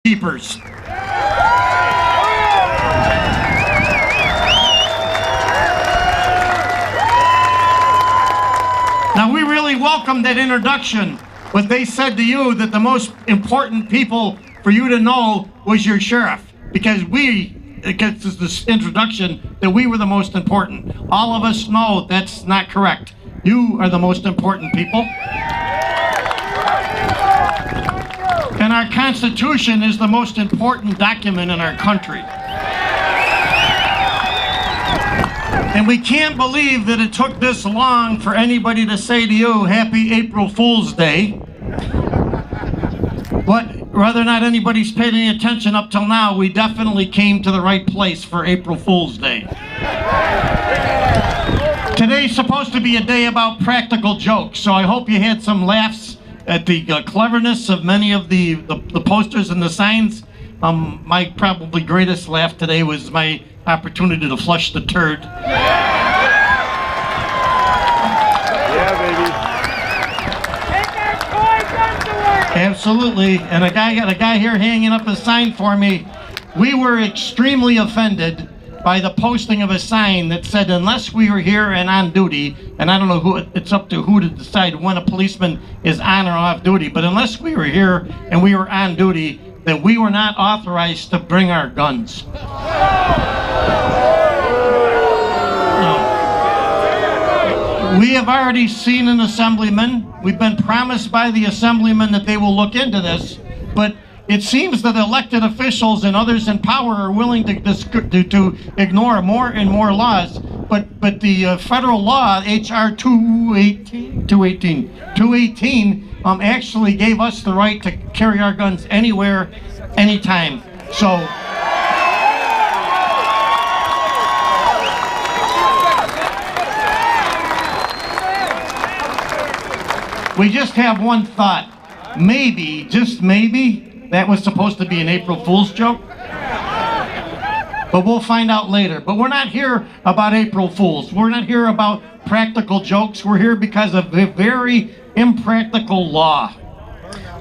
keepers. Now, we really welcome that introduction, but they said to you that the most important people for you to know was your sheriff, because it gets this introduction that we were the most important. All of us know that's not correct. You are the most important people. And our Constitution is the most important document in our country. And we can't believe that it took this long for anybody to say to you, Happy April Fool's Day. But whether or not anybody's paid any attention up till now, we definitely came to the right place for April Fool's Day. Today's supposed to be a day about practical jokes, so I hope you had some laughs at the cleverness of many of the posters and the signs. My probably greatest laugh today was my opportunity to flush the turd. Yeah, baby. Take our toy guns away! Absolutely, and a guy here hanging up a sign for me. We were extremely offended by the posting of a sign that said, unless we were here and on duty, and I don't know who, it's up to who to decide when a policeman is on or off duty, but unless we were here and we were on duty, that we were not authorized to bring our guns. No. We have already seen an assemblyman. We've been promised by the assemblyman that they will look into this, but it seems that elected officials and others in power are willing to ignore more and more laws. But the federal law, H.R. 218, actually gave us the right to carry our guns anywhere, anytime. So we just have one thought. Maybe, just maybe, that was supposed to be an April Fool's joke, but we'll find out later. But we're not here about April Fools. We're not here about practical jokes. We're here because of a very impractical law.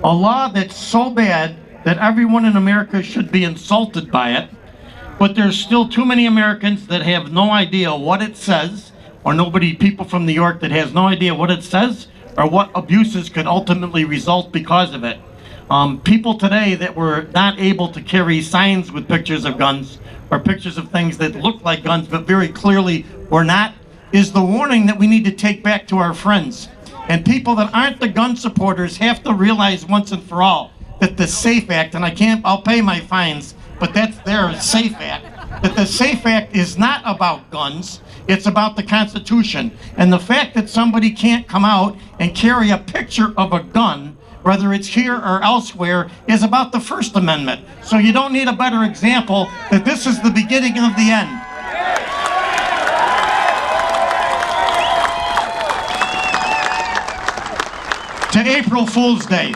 A law that's so bad that everyone in America should be insulted by it, but there's still too many Americans that have no idea what it says, or people from New York that has no idea what it says, or what abuses could ultimately result because of it. People today that were not able to carry signs with pictures of guns or pictures of things that look like guns but very clearly were not, is the warning that we need to take back to our friends. And people that aren't the gun supporters have to realize once and for all that the SAFE Act, and I'll pay my fines, but that's their SAFE Act, that the SAFE Act is not about guns, it's about the Constitution. And the fact that somebody can't come out and carry a picture of a gun, whether it's here or elsewhere, is about the First Amendment. So you don't need a better example that this is the beginning of the end. To April Fool's Day.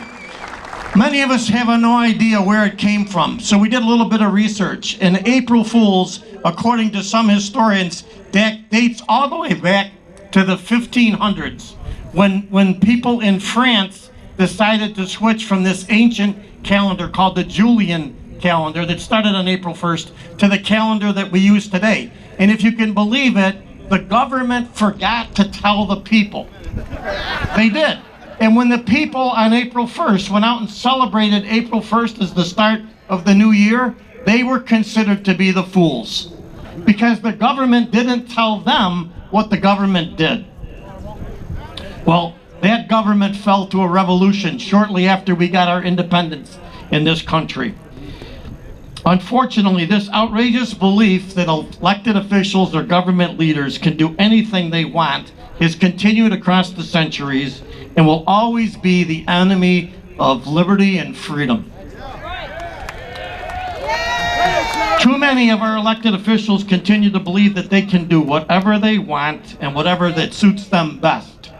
Many of us have no idea where it came from, so we did a little bit of research. And April Fools, according to some historians, dates all the way back to the 1500s, when people in France decided to switch from this ancient calendar called the Julian calendar that started on April 1st to the calendar that we use today. And if you can believe it, the government forgot to tell the people. They did. And when the people on April 1st went out and celebrated April 1st as the start of the new year, they were considered to be the fools, because the government didn't tell them what the government did. Well, that government fell to a revolution shortly after we got our independence in this country. Unfortunately, this outrageous belief that elected officials or government leaders can do anything they want has continued across the centuries and will always be the enemy of liberty and freedom. Too many of our elected officials continue to believe that they can do whatever they want and whatever that suits them best.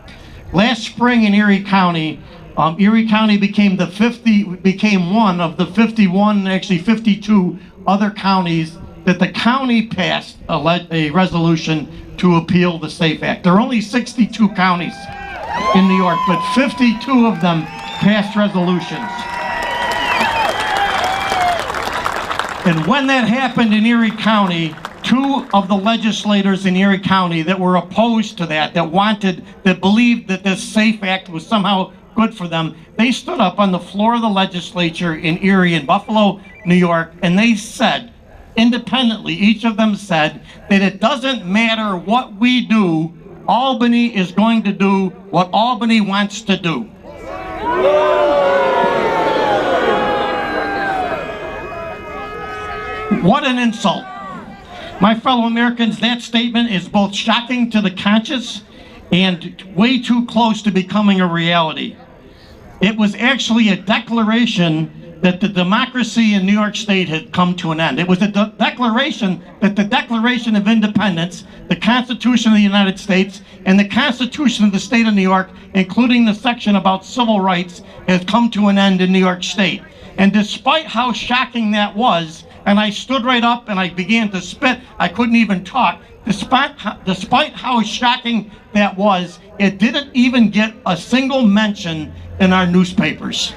Last spring in Erie County became one of the 51, actually 52 other counties that the county passed a resolution to appeal the SAFE Act. There are only 62 counties in New York, but 52 of them passed resolutions. And when that happened in Erie County, two of the legislators in Erie County that were opposed to that believed that this SAFE Act was somehow good for them, they stood up on the floor of the legislature in Erie and Buffalo, New York, and they said, independently, each of them said that it doesn't matter what we do, Albany is going to do what Albany wants to do. What an insult. My fellow Americans, that statement is both shocking to the conscience and way too close to becoming a reality. It was actually a declaration that the democracy in New York State had come to an end. It was a declaration that the Declaration of Independence, the Constitution of the United States, and the Constitution of the State of New York, including the section about civil rights, has come to an end in New York State. And despite how shocking that was, and I stood right up and I began to spit, I couldn't even talk, despite how shocking that was, it didn't even get a single mention in our newspapers.